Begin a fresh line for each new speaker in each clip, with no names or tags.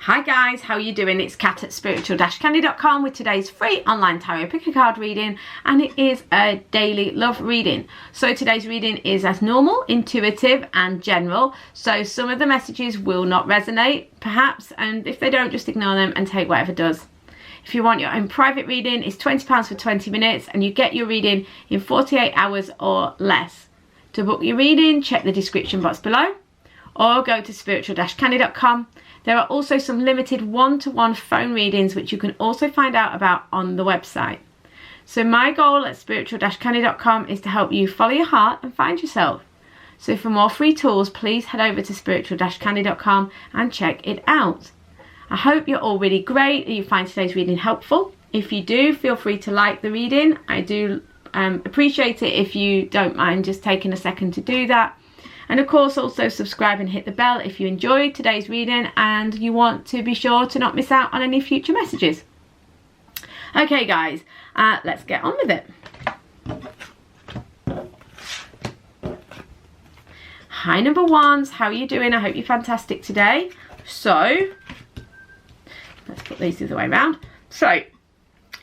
Hi guys, how are you doing? It's Kat at spiritual-candy.com with today's free online tarot pick a card reading, and it is a daily love reading. So today's reading is as normal, intuitive and general. So some of the messages will not resonate perhaps, and if they don't, just ignore them and take whatever does. If you want your own private reading, it's £20 for 20 minutes and you get your reading in 48 hours or less. To book your reading, check the description box below or go to spiritual-candy.com. There are also some limited one-to-one phone readings which you can also find out about on the website. So my goal at spiritual-candy.com is to help you follow your heart and find yourself. So for more free tools, please head over to spiritual-candy.com and check it out. I hope you're all really great and you find today's reading helpful. If you do, feel free to like the reading. I do appreciate it if you don't mind just taking a second to do that. And of course also subscribe and hit the bell if you enjoyed today's reading and you want to be sure to not miss out on any future messages. Okay guys, let's get on with it. Hi number ones, how are you doing? I hope you're fantastic today. So, let's put these the other way around. So,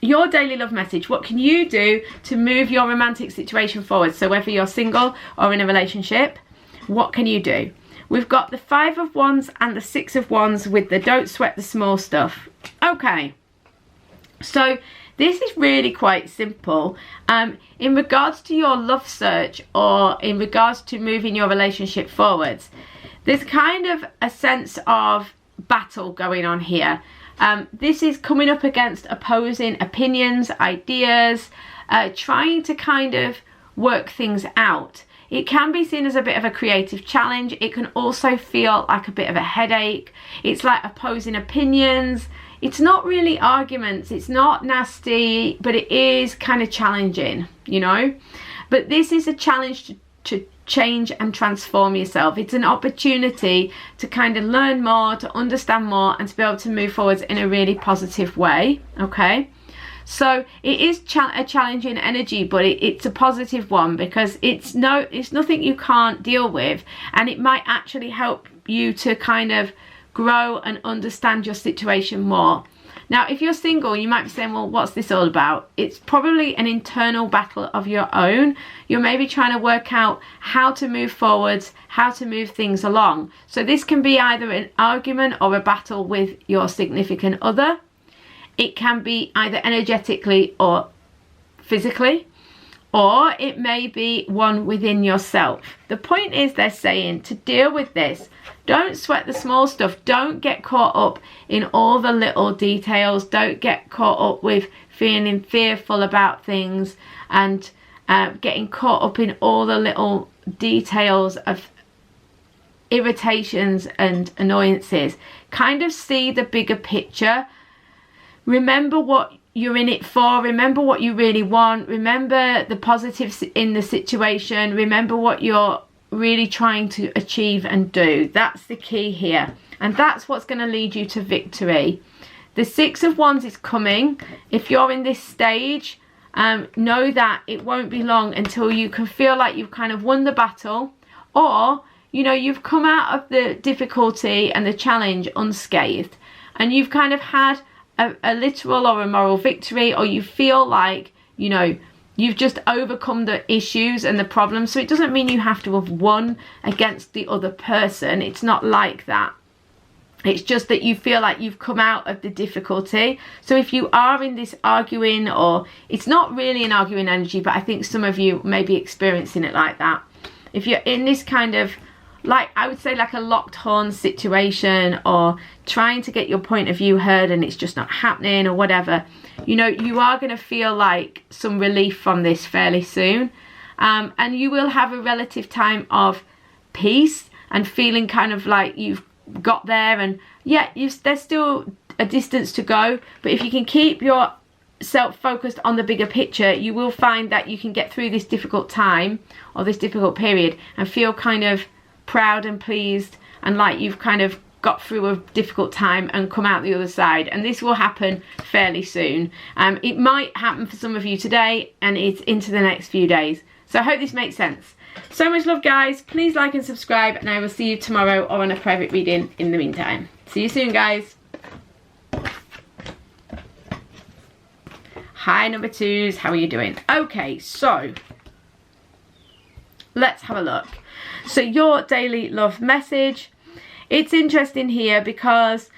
your daily love message, what can you do to move your romantic situation forward? So whether you're single or in a relationship, what can you do? We've got the 5 of Wands and the 6 of Wands with the don't sweat the small stuff. Okay, so this is really quite simple. In regards to your love search or in regards to moving your relationship forwards, there's kind of a sense of battle going on here. This is coming up against opposing opinions, ideas, trying to kind of work things out. It can be seen as a bit of a creative challenge. It can also feel like a bit of a headache. It's like opposing opinions. It's not really arguments. It's not nasty, but it is kind of challenging, you know. But this is a challenge to change and transform yourself. It's an opportunity to kind of learn more, to understand more, and to be able to move forwards in a really positive way, okay? So it is a challenging energy, but it's a positive one because it's nothing you can't deal with, and it might actually help you to kind of grow and understand your situation more. Now, if you're single, you might be saying, well, what's this all about? It's probably an internal battle of your own. You're maybe trying to work out how to move forwards, how to move things along. So this can be either an argument or a battle with your significant other. It can be either energetically or physically, or it may be one within yourself. The point is, they're saying to deal with this, don't sweat the small stuff. Don't get caught up in all the little details. Don't get caught up with feeling fearful about things and getting caught up in all the little details of irritations and annoyances. Kind of see the bigger picture. Remember what you're in it for. Remember what you really want. Remember the positives in the situation. Remember what you're really trying to achieve and do. That's the key here, and that's what's going to lead you to victory. The 6 of Wands is coming. If you're in this stage, know that it won't be long until you can feel like you've kind of won the battle, or you know, you've come out of the difficulty and the challenge unscathed, and you've kind of had a literal or a moral victory, or you feel like, you know, you've just overcome the issues and the problems. So it doesn't mean you have to have won against the other person. It's not like that. It's just that you feel like you've come out of the difficulty. So if you are in this arguing, or it's not really an arguing energy, but I think some of you may be experiencing it like that. If you're in this kind of, like, I would say like a locked horn situation, or trying to get your point of view heard and it's just not happening or whatever, you know, you are going to feel like some relief from this fairly soon. And you will have a relative time of peace and feeling kind of like you've got there, and yeah, there's still a distance to go, but if you can keep yourself focused on the bigger picture, you will find that you can get through this difficult time or this difficult period and feel kind of proud and pleased and like you've kind of got through a difficult time and come out the other side. And this will happen fairly soon. It might happen for some of you today, and it's into the next few days. So I hope this makes sense. So much love guys. Please like and subscribe, and I will see you tomorrow or on a private reading in the meantime. See you soon guys. Hi, number 2s. How are you doing? Okay, so let's have a look. So your daily love message. It's interesting here because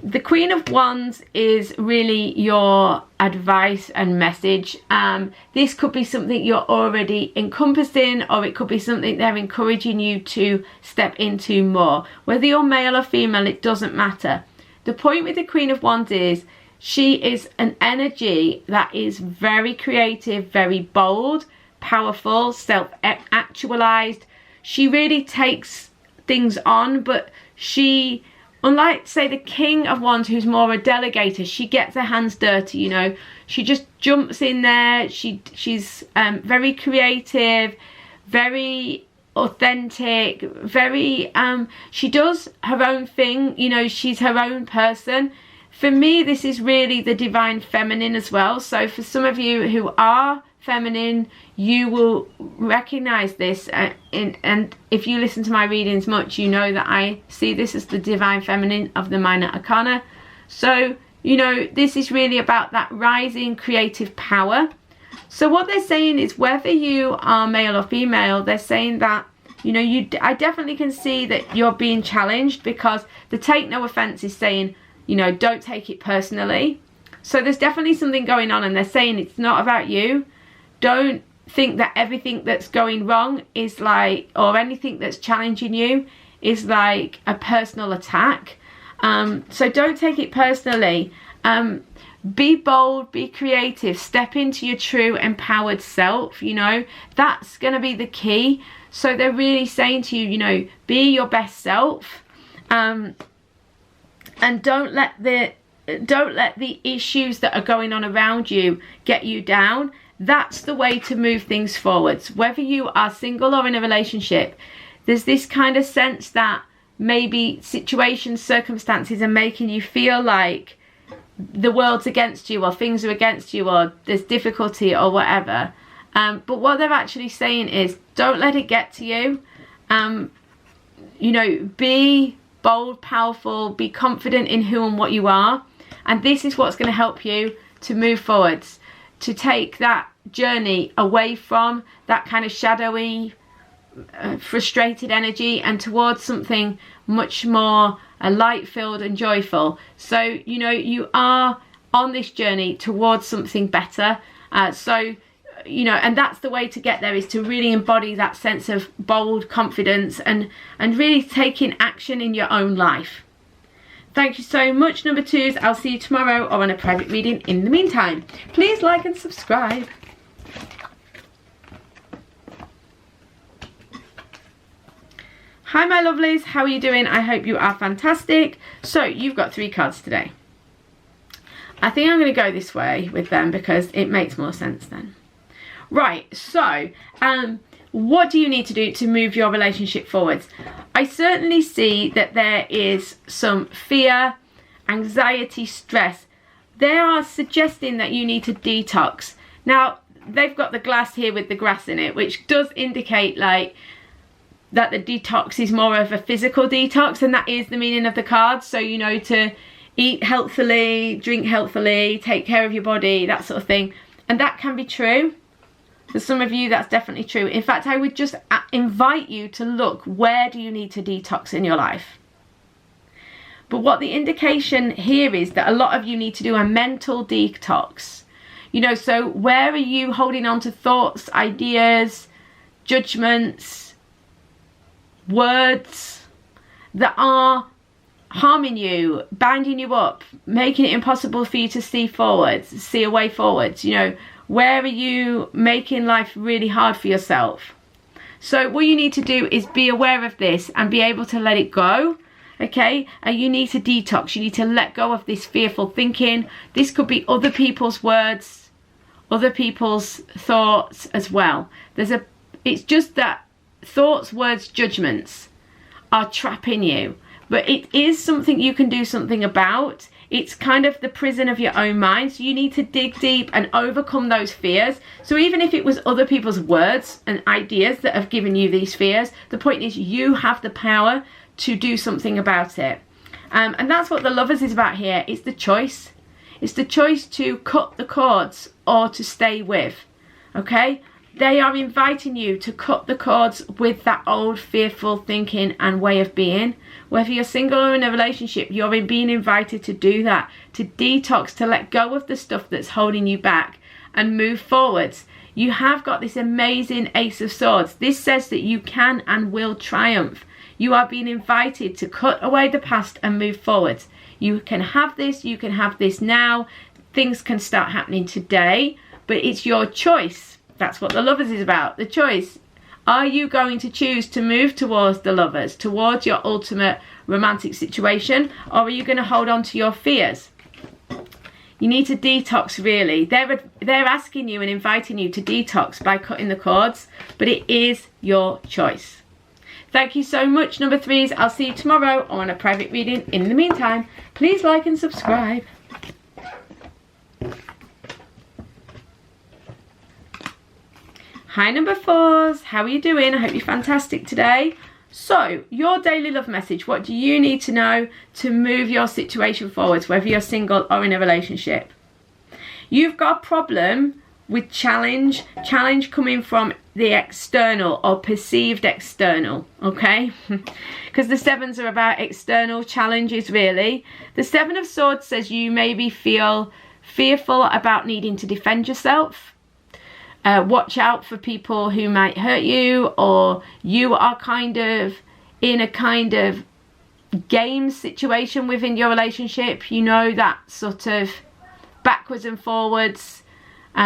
the Queen of Wands is really your advice and message. This could be something you're already encompassing, or it could be something they're encouraging you to step into more. Whether you're male or female, it doesn't matter. The point with the Queen of Wands is she is an energy that is very creative, very bold, powerful, self-actualized. She really takes things on, but she, unlike, say, the King of Wands, who's more a delegator, she gets her hands dirty, you know. She just jumps in there. She's very creative, very authentic, very, she does her own thing, you know, she's her own person. For me, this is really the divine feminine as well. So for some of you who are feminine, you will recognize this, and if you listen to my readings much, you know that I see this as the divine feminine of the Minor Arcana. So, you know, this is really about that rising creative power. So what they're saying is, whether you are male or female, they're saying that, you know, I definitely can see that you're being challenged, because the take no offense is saying, you know, don't take it personally. So there's definitely something going on, and they're saying it's not about you. Don't think that everything that's going wrong is like, or anything that's challenging you is like a personal attack. So don't take it personally. Be bold, be creative, step into your true empowered self, you know, that's going to be the key. So they're really saying to you, you know, be your best self, and don't let the issues that are going on around you get you down. That's the way to move things forwards. Whether you are single or in a relationship, there's this kind of sense that maybe situations, circumstances are making you feel like the world's against you, or things are against you, or there's difficulty or whatever. But what they're actually saying is, don't let it get to you. You know, be bold, powerful, be confident in who and what you are. And this is what's going to help you to move forwards, to take that journey away from that kind of shadowy, frustrated energy, and towards something much more light-filled and joyful. So, you know, you are on this journey towards something better. So, you know, and that's the way to get there, is to really embody that sense of bold confidence and really taking action in your own life. Thank you so much, number 2s. I'll see you tomorrow or on a private reading. In the meantime, please like and subscribe. Hi, my lovelies. How are you doing? I hope you are fantastic. So you've got 3 cards today. I think I'm going to go this way with them because it makes more sense then. Right, so what do you need to do to move your relationship forwards? I certainly see that there is some fear, anxiety, stress. They are suggesting that you need to detox. Now, they've got the glass here with the grass in it, which does indicate like that the detox is more of a physical detox, and that is the meaning of the cards. So, you know, to eat healthily, drink healthily, take care of your body, that sort of thing. And that can be true. For some of you, that's definitely true. In fact, I would just invite you to look, where do you need to detox in your life? But what the indication here is that a lot of you need to do a mental detox. You know, so where are you holding on to thoughts, ideas, judgments, words that are harming you, binding you up, making it impossible for you to see forwards, see a way forwards? You know, where are you making life really hard for yourself? So what you need to do is be aware of this and be able to let it go, okay? And you need to detox. You need to let go of this fearful thinking. This could be other people's words, other people's thoughts as well. It's just that thoughts, words, judgments are trapping you. But it is something you can do something about. It's kind of the prison of your own mind. So you need to dig deep and overcome those fears. So even if it was other people's words and ideas that have given you these fears, the point is you have the power to do something about it. And that's what the Lovers is about here. It's the choice. It's the choice to cut the cords or to stay with, okay? They are inviting you to cut the cords with that old fearful thinking and way of being. Whether you're single or in a relationship, you're being invited to do that, to detox, to let go of the stuff that's holding you back and move forwards. You have got this amazing Ace of Swords. This says that you can and will triumph. You are being invited to cut away the past and move forwards. You can have this now. Things can start happening today, but it's your choice. That's what the Lovers is about, the choice. Are you going to choose to move towards the Lovers, towards your ultimate romantic situation, or are you going to hold on to your fears? You need to detox, really. They're asking you and inviting you to detox by cutting the cords, but it is your choice. Thank you so much, number 3s. I'll see you tomorrow or on a private reading. In the meantime, please like and subscribe. Hi, number 4s. How are you doing? I hope you're fantastic today. So, your daily love message. What do you need to know to move your situation forwards, whether you're single or in a relationship? You've got a problem with challenge coming from the external or perceived external, okay? Because the 7s are about external challenges, really. The 7 of Swords says you maybe feel fearful about needing to defend yourself. Watch out for people who might hurt you, or you are kind of in a kind of game situation within your relationship. You know, that sort of backwards and forwards,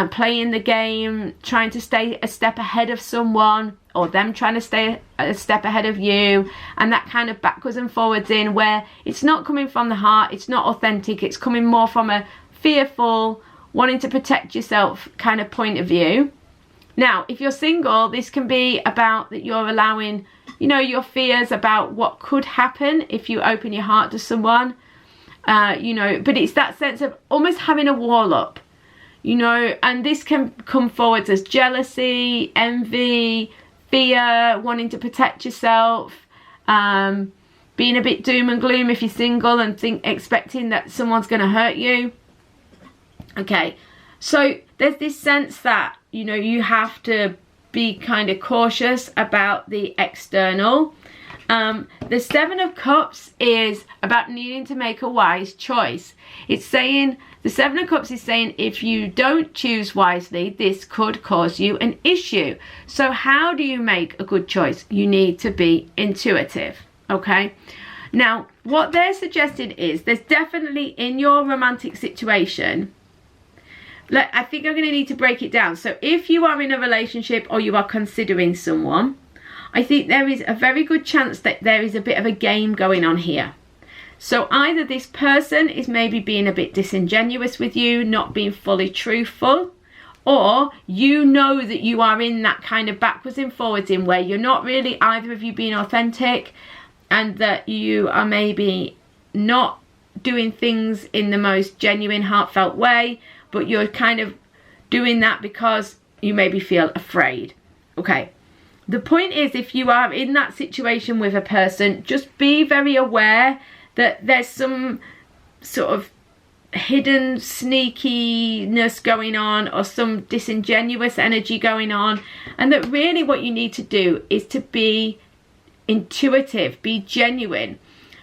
playing the game, trying to stay a step ahead of someone, or them trying to stay a step ahead of you, and that kind of backwards and forwards in where it's not coming from the heart, it's not authentic, it's coming more from a fearful, wanting to protect yourself kind of point of view. Now, if you're single, this can be about that you're allowing, you know, your fears about what could happen if you open your heart to someone, you know, but it's that sense of almost having a wall up, you know, and this can come forwards as jealousy, envy, fear, wanting to protect yourself, being a bit doom and gloom if you're single and expecting that someone's going to hurt you. Okay, so there's this sense that, you know, you have to be kind of cautious about the external. The 7 of Cups is about needing to make a wise choice. It's saying, the 7 of Cups is saying, if you don't choose wisely, this could cause you an issue. So how do you make a good choice? You need to be intuitive, okay? Now, what they're suggesting is there's definitely in your romantic situation, I think I'm going to need to break it down. So if you are in a relationship or you are considering someone, I think there is a very good chance that there is a bit of a game going on here. So either this person is maybe being a bit disingenuous with you, not being fully truthful, or you know that you are in that kind of backwards and forwards in where you're not really either of you being authentic, and that you are maybe not doing things in the most genuine, heartfelt way, but you're kind of doing that because you maybe feel afraid. Okay, the point is, if you are in that situation with a person, just be very aware that there's some sort of hidden sneakiness going on, or some disingenuous energy going on, and that really what you need to do is to be intuitive, be genuine,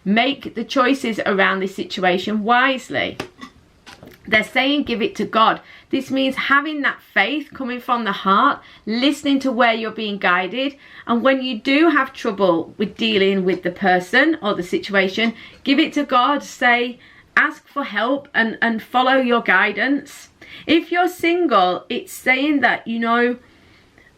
make the choices around this situation wisely. They're saying give it to God. This means having that faith coming from the heart, listening to where you're being guided. And when you do have trouble with dealing with the person or the situation, give it to God. Say, ask for help and follow your guidance. If you're single, it's saying that, you know,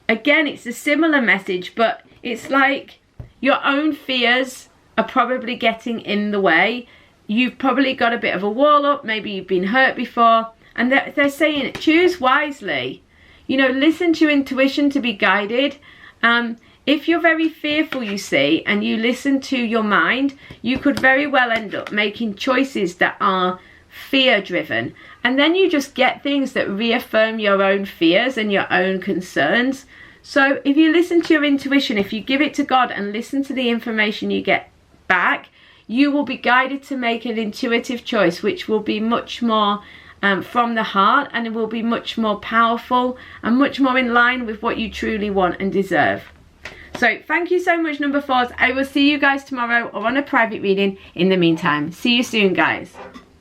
again, it's a similar message, but it's like your own fears are probably getting in the way. You've probably got a bit of a wall up, maybe you've been hurt before, and they're saying choose wisely. You know, listen to your intuition to be guided. If you're very fearful, you see, and you listen to your mind, you could very well end up making choices that are fear driven, and then you just get things that reaffirm your own fears and your own concerns. So if you listen to your intuition, if you give it to God and listen to the information you get back, you will be guided to make an intuitive choice, which will be much more from the heart, and it will be much more powerful and much more in line with what you truly want and deserve. So thank you so much, number 4s. I will see you guys tomorrow or on a private reading. In the meantime, see you soon, guys.